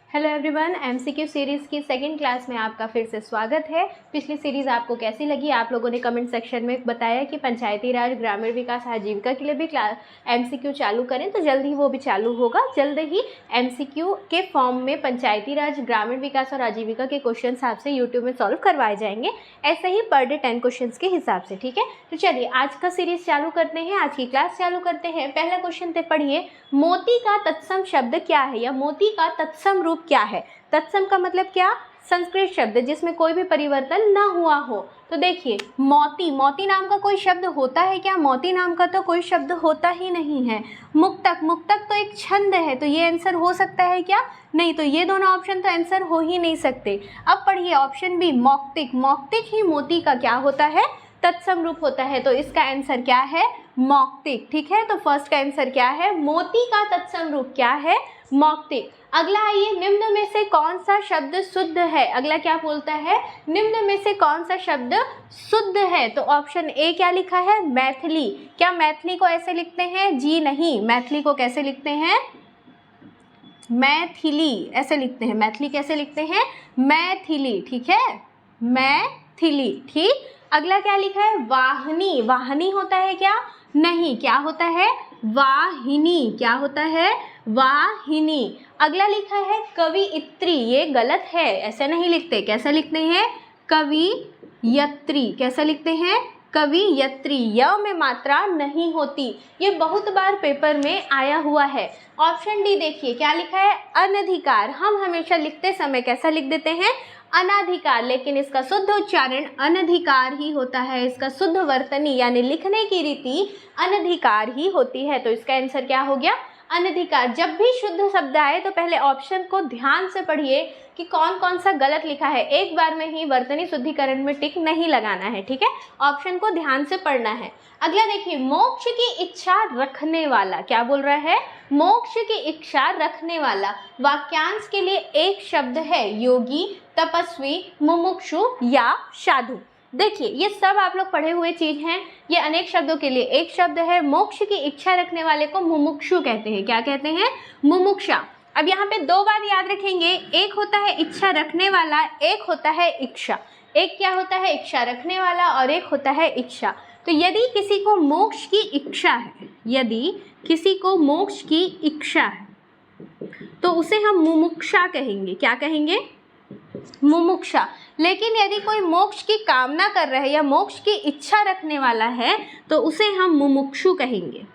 Hello everyone, MCQ series की second class में आपका फिर से स्वागत है। पिछली सीरीज़ आपको कैसी लगी? आप लोगों ने कमेंट सेक्शन में बताया कि पंचायती राज, ग्रामीण विकास, आजीविका के लिए भी एमसीक्यू चालू करें, तो जल्द ही वो भी चालू होगा। जल्द ही एमसीक्यू के फॉर्म में पंचायती राज, ग्रामीण विकास और आजीविका के क्वेश्चन आपसे यूट्यूब में सॉल्व करवाए जाएंगे, ऐसे ही पर डे 10 क्वेश्चन के हिसाब से। ठीक है, तो चलिए आज का सीरीज़ चालू करते हैं, आज की क्लास चालू करते हैं। पहला क्वेश्चन पे पढ़िए, मोती का तत्सम शब्द क्या है या मोती का तत्सम रूप क्या है। तत्सम का मतलब क्या? संस्कृत शब्द जिसमें कोई भी परिवर्तन ना हुआ हो। तो देखिए, मोती, मोती नाम का कोई शब्द होता है क्या? मोती नाम का तो कोई शब्द होता ही नहीं है। मुक्तक, मुक्तक तो एक छंद है, तो ये आंसर हो सकता है क्या? नहीं, तो ये दोनों ऑप्शन तो आंसर हो ही नहीं सकते। अब पढ़िए ऑप्शन बी, मौक्तिक। मौक्तिक ही मोती का क्या होता है? तत्सम रूप होता है, तो इसका आंसर क्या है? मौक्तिक। ठीक है, तो फर्स्ट का आंसर क्या है? मोती का तत्सम रूप क्या है? मौक्तिक। अगला आइए, निम्न में से कौन सा शब्द शुद्ध है? अगला क्या बोलता है? निम्न में से कौन सा शब्द शुद्ध है? तो ऑप्शन ए क्या लिखा है? मैथिली। क्या मैथिली को ऐसे लिखते हैं? जी नहीं, मैथिली को कैसे लिखते हैं? मैथिली ऐसे लिखते हैं। मैथिली कैसे लिखते हैं? मैथिली। ठीक है, मैथिली। ठीक, अगला क्या लिखा है? वाहिनी। वाहिनी होता है क्या? नहीं, क्या होता है? वाहिनी। क्या होता है? वाहिनी। अगला लिखा है कवियत्री। ये गलत है, ऐसे नहीं लिखते। कैसे लिखते हैं? कवियत्री। कैसे लिखते हैं? कवियत्री। य में मात्रा नहीं होती। ये बहुत बार पेपर में आया हुआ है। ऑप्शन डी देखिए, क्या लिखा है? अनधिकार। हम हमेशा लिखते समय कैसा लिख देते हैं? अनाधिकार, लेकिन इसका शुद्ध उच्चारण अनधिकार ही होता है। इसका शुद्ध वर्तनी यानी लिखने की रीति अनधिकार ही होती है। तो इसका आंसर क्या हो गया? अनधिकार। जब भी शुद्ध शब्द आए तो पहले ऑप्शन को ध्यान से पढ़िए कि कौन कौन सा गलत लिखा है। एक बार में ही वर्तनी शुद्धिकरण में टिक नहीं लगाना है। ठीक है, ऑप्शन को ध्यान से पढ़ना है। अगला देखिए, मोक्ष की इच्छा रखने वाला। क्या बोल रहा है? मोक्ष की इच्छा रखने वाला। वाक्यांश के लिए एक शब्द है, योगी, तपस्वी, मुमुक्षु या साधु। देखिए, ये सब आप लोग पढ़े हुए चीज हैं। ये अनेक शब्दों के लिए एक शब्द है। मोक्ष की इच्छा रखने वाले को मुमुक्षु कहते हैं। क्या कहते हैं? मुमुक्षा। अब यहाँ पे दो बात याद रखेंगे, एक होता है इच्छा रखने वाला, एक होता है इच्छा। एक क्या होता है? इच्छा रखने वाला, और एक होता है इच्छा। तो यदि किसी को मोक्ष की इच्छा है, यदि किसी को मोक्ष की इच्छा है, तो उसे हम मुमुक्षा कहेंगे। क्या कहेंगे? मुमुक्षा। लेकिन यदि कोई मोक्ष की कामना कर रहा है या मोक्ष की इच्छा रखने वाला है, तो उसे हम मुमुक्षु कहेंगे।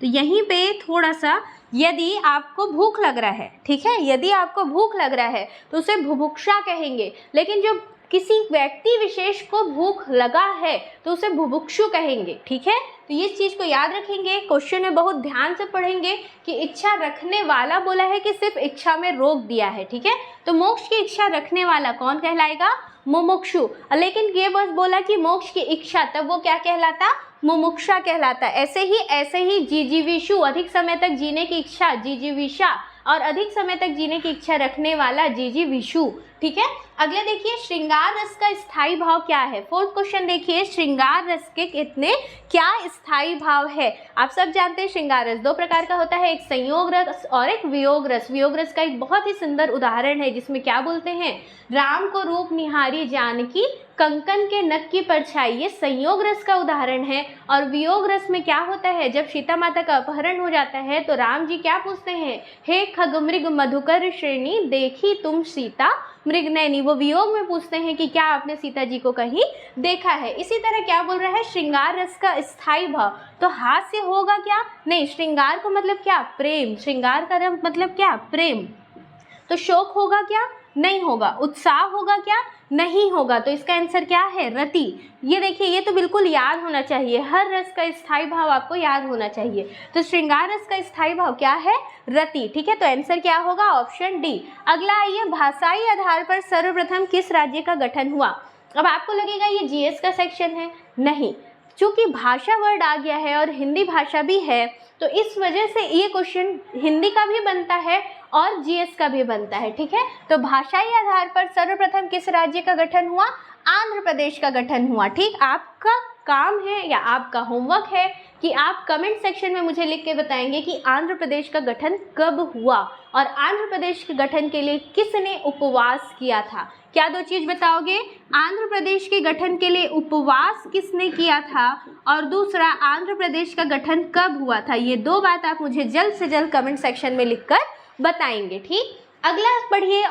तो यहीं पे थोड़ा सा, यदि आपको भूख लग रहा है, ठीक है, यदि आपको भूख लग रहा है तो उसे बुभुक्षा कहेंगे। लेकिन जो किसी व्यक्ति विशेष को भूख लगा है तो उसे बुभुक्षु कहेंगे। ठीक है, तो ये चीज़ को याद रखेंगे। क्वेश्चन में बहुत ध्यान से पढ़ेंगे कि इच्छा रखने वाला बोला है कि सिर्फ इच्छा में रोक दिया है। ठीक है, तो मोक्ष की इच्छा रखने वाला कौन कहलाएगा? मुमुक्षु। लेकिन ये बस बोला कि मोक्ष की इच्छा, तब वो क्या कहलाता? मुमुक्षा कहलाता। ऐसे ही जिजीविषु, अधिक समय तक जीने की इच्छा जिजीविषा, और अधिक समय तक जीने की इच्छा रखने वाला जिजीविषु। ठीक है, अगले देखिए, श्रृंगार रस का स्थायी भाव क्या है? फोर्थ क्वेश्चन देखिए, श्रृंगार रस के कितने क्या स्थायी भाव है? आप सब जानते हैं श्रृंगार रस दो प्रकार का होता है, एक संयोग रस और एक वियोग रस। वियोग रस का एक बहुत ही सुंदर उदाहरण है, जिसमें क्या बोलते हैं? राम को रूप निहारी जानकी, कंकन के नख की परछाई। ये संयोग रस का उदाहरण है। और वियोग रस में क्या होता है? जब सीता माता का अपहरण हो जाता है तो राम जी क्या पूछते हैं? हे खगमृग मधुकर श्रेणी, देखी तुम सीता मृगनयनी। वो वियोग में पूछते हैं कि क्या आपने सीता जी को कहीं देखा है। इसी तरह क्या बोल रहा है? श्रृंगार रस का स्थायी भाव। तो हास्य होगा क्या? नहीं, श्रृंगार को मतलब क्या? प्रेम। श्रृंगार का मतलब क्या? प्रेम। तो शोक होगा क्या? नहीं होगा। उत्साह होगा क्या? नहीं होगा। तो इसका आंसर क्या है? रति। ये देखिए, ये तो बिल्कुल याद होना चाहिए। हर रस का स्थायी भाव आपको याद होना चाहिए। तो श्रृंगार रस का स्थायी भाव क्या है? रति। ठीक है, तो आंसर क्या होगा? Option D. अगला आइए, भाषाई आधार पर सर्वप्रथम किस राज्य का गठन हुआ? अब आपको लगेगा ये जीएस का सेक्शन है। नहीं, चूंकि भाषा वर्ड आ गया है और हिंदी भाषा भी है, तो इस वजह से ये क्वेश्चन हिंदी का भी बनता है और जीएस का भी बनता है। ठीक है, तो भाषाई आधार पर सर्वप्रथम किस राज्य का गठन हुआ? आंध्र प्रदेश का गठन हुआ। ठीक, आपका काम है या आपका होमवर्क है कि आप कमेंट सेक्शन में मुझे लिख के बताएंगे कि आंध्र प्रदेश का गठन कब हुआ और आंध्र प्रदेश के गठन के लिए किसने उपवास किया था। क्या दो चीज़ बताओगे? आंध्र प्रदेश के गठन के लिए उपवास किसने किया था और दूसरा आंध्र प्रदेश का गठन कब हुआ था। ये दो बात आप मुझे जल्द से जल्द कमेंट सेक्शन में लिखकर बताएंगे। ठीक, अगला पढ़िए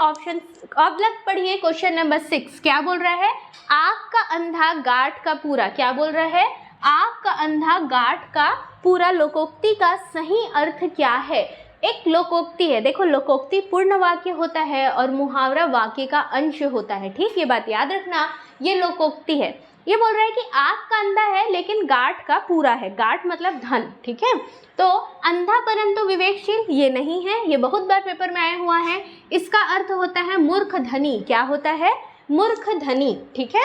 पढ़िए क्वेश्चन नंबर 6 क्या बोल रहा है? आँख का अंधा गांठ का पूरा, क्या बोल रहा है? आँख का अंधा गांठ का पूरा लोकोक्ति का सही अर्थ क्या है? एक लोकोक्ति है, देखो लोकोक्ति पूर्ण वाक्य होता है और मुहावरा वाक्य का अंश होता है। ठीक, ये बात याद रखना, ये लोकोक्ति है। ये बोल रहा है कि आँख का अंधा है लेकिन गांठ का पूरा है। गांठ मतलब धन, ठीक है। तो अंधा परंतु विवेकशील ये नहीं है, ये बहुत बार पेपर में आया हुआ है। इसका अर्थ होता है मूर्ख धनी। क्या होता है? मूर्ख धनी। ठीक है,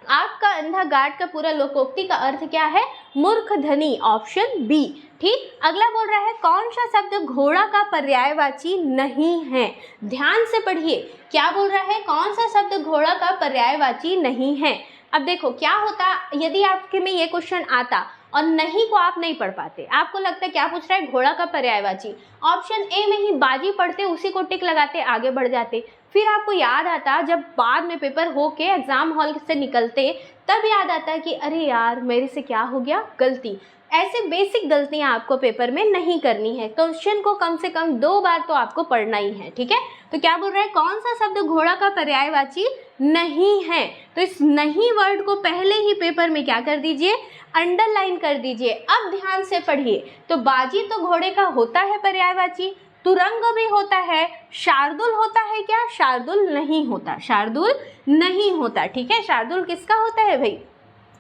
आँख का अंधा गांठ का पूरा लोकोक्ति का अर्थ क्या है? मूर्ख धनी, ऑप्शन बी। ठीक, अगला बोल रहा है कौन सा शब्द घोड़ा का पर्यायवाची नहीं है? ध्यान से पढ़िए, क्या बोल रहा है? कौन सा शब्द घोड़ा का पर्यायवाची नहीं है? अब देखो क्या होता यदि आपके में ये क्वेश्चन आता और नहीं को आप नहीं पढ़ पाते, आपको लगता है क्या पूछ रहा है? घोड़ा का पर्यायवाची। ऑप्शन ए में ही बाजी पढ़ते, उसी को टिक लगाते, आगे बढ़ जाते। फिर आपको याद आता जब बाद में पेपर हो के एग्जाम हॉल से निकलते, तब याद आता है कि अरे यार मेरे से क्या हो गया, गलती। ऐसे बेसिक गलतियां आपको पेपर में नहीं करनी है। क्वेश्चन को कम से कम 2 बार तो आपको पढ़ना ही है। ठीक है, तो क्या बोल रहा है? कौन सा शब्द घोड़ा का पर्यायवाची नहीं है? तो इस नहीं वर्ड को पहले ही पेपर में क्या कर दीजिए? अंडरलाइन कर दीजिए। अब ध्यान से पढ़िए, तो बाजी तो घोड़े का होता है पर्यायवाची, तुरंग भी होता है, शार्दुल होता है क्या? शार्दुल नहीं होता, शार्दुल नहीं होता। ठीक है, शार्दुल किसका होता है भाई?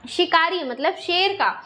शिकारी मतलब शेर का।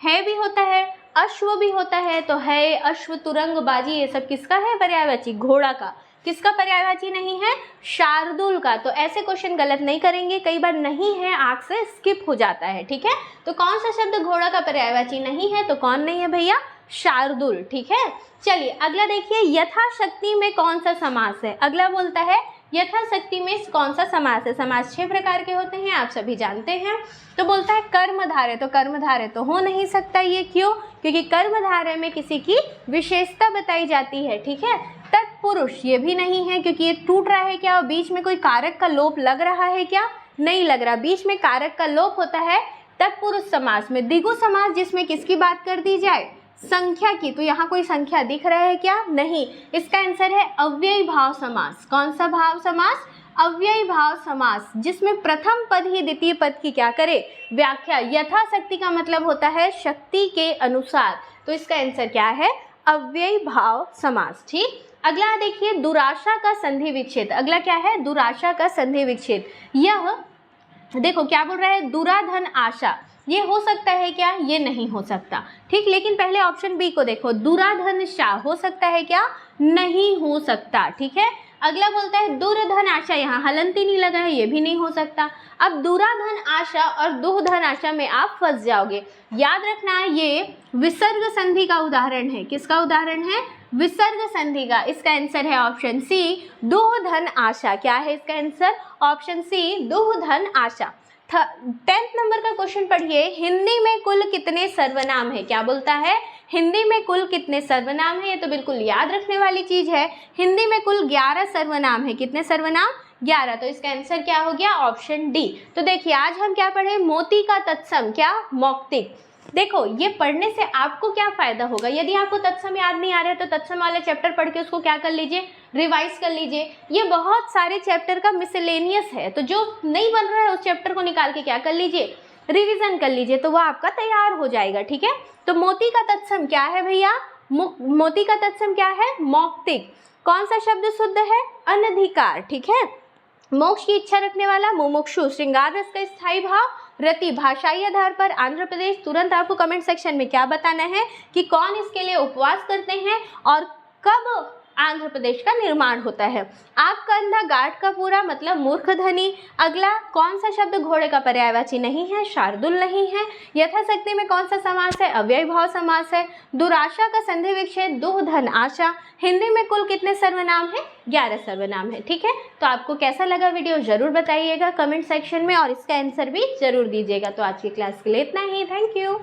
है भी होता है, अश्व भी होता है, तो है, अश्व, तुरंग, बाजी ये सब किसका है पर्यायवाची? घोड़ा का। किसका पर्यायवाची नहीं है? शार्दुल का। तो ऐसे क्वेश्चन गलत नहीं करेंगे, कई बार नहीं है आंख से स्किप हो जाता है। ठीक है, तो कौन सा शब्द घोड़ा का पर्यायवाची नहीं है? तो कौन नहीं है भैया? शार्दुल। ठीक है, चलिए अगला देखिए, यथाशक्ति में कौन सा समास है? अगला बोलता है यथाशक्ति में कौन सा समास है? समास 6 प्रकार के होते हैं, आप सभी जानते हैं। तो बोलता है कर्मधारय, तो कर्मधारय तो हो नहीं सकता। ये क्यों? क्योंकि कर्मधारय में किसी की विशेषता बताई जाती है। ठीक है, तत्पुरुष ये भी नहीं है क्योंकि ये टूट रहा है क्या? और बीच में कोई कारक का लोप लग रहा है क्या? नहीं लग रहा, बीच में कारक का लोप होता है तत्पुरुष समास में। द्विगु समास जिसमें किसकी बात कर दी जाए? संख्या की। तो यहाँ कोई संख्या दिख रहा है क्या? नहीं। इसका आंसर है अव्ययी भाव समास। कौन सा भाव समास? अव्ययी भाव समास, जिसमें प्रथम पद ही द्वितीय पद की क्या करे? व्याख्या। यथाशक्ति का मतलब होता है शक्ति के अनुसार, तो इसका आंसर क्या है? अव्ययी भाव समास। ठीक, अगला देखिए दुराशा का संधि विच्छेद। अगला क्या है? दुराशा का संधि विच्छेद। यह देखो क्या बोल रहा है? दुराधन आशा, ये हो सकता है क्या? ये नहीं हो सकता। ठीक, लेकिन पहले ऑप्शन बी को देखो, दुराधन शाह हो सकता है क्या? नहीं हो सकता। ठीक है, अगला बोलता है दुर्धन आशा, यहाँ हलंती नहीं लगा है, ये भी नहीं हो सकता। अब दुराधन आशा और दुर्धन आशा में आप फंस जाओगे। याद रखना ये विसर्ग संधि का उदाहरण है। किसका उदाहरण है? विसर्ग संधि का। इसका आंसर है ऑप्शन सी, दुर्धन आशा। क्या है इसका आंसर? ऑप्शन सी, दुर्धन आशा। 10th नंबर का क्वेश्चन पढ़िए, हिंदी में कुल कितने सर्वनाम है? क्या बोलता है? हिंदी में कुल कितने सर्वनाम है? ये तो बिल्कुल याद रखने वाली चीज है। हिंदी में कुल 11 सर्वनाम है। कितने सर्वनाम? 11। तो इसका आंसर क्या हो गया? Option D. तो देखिए आज हम क्या पढ़े? मोती का तत्सम क्या? मौक्तिक। देखो ये पढ़ने से आपको क्या फायदा होगा? यदि आपको तत्सम याद नहीं आ रहा है तो तत्सम वाले चैप्टर पढ़ के उसको क्या कर लीजिए? रिवाइज कर लीजिए। ये बहुत सारे चैप्टर का मिसलेनियस है, तो जो नहीं बन रहा है उस चैप्टर को निकाल के क्या कर लीजिए? रिवीजन कर लीजिए, तो वो आपका तैयार हो जाएगा। ठीक है, तो मोती का तत्सम क्या है भैया? मोती का तत्सम क्या है? मौक्तिक। कौन सा शब्द शुद्ध है? अनधिकार। ठीक है, मोक्ष की इच्छा रखने वाला, मुमुक्षु, श्रृंगार रस का स्थायी भाव, रति। भाषाई आधार पर आंध्र प्रदेश। तुरंत आपको कमेंट सेक्शन में क्या बताना है कि कौन इसके लिए उपवास करते हैं और कब आंध्र प्रदेश का निर्माण होता है। आपका अंधा गांठ का पूरा मतलब मूर्ख धनी। अगला कौन सा शब्द घोड़े का पर्यायवाची नहीं है? शार्दुल नहीं है। यथाशक्ति में कौन सा समास है? अव्ययी भाव समास है। दुराशा का संधि विच्छेद दुर्धन आशा। हिंदी में कुल कितने सर्वनाम है? 11 सर्वनाम है। ठीक है, तो आपको कैसा लगा वीडियो जरूर बताइएगा कमेंट सेक्शन में और इसका आंसर भी जरूर दीजिएगा। तो आज की क्लास के लिए इतना ही। Thank you.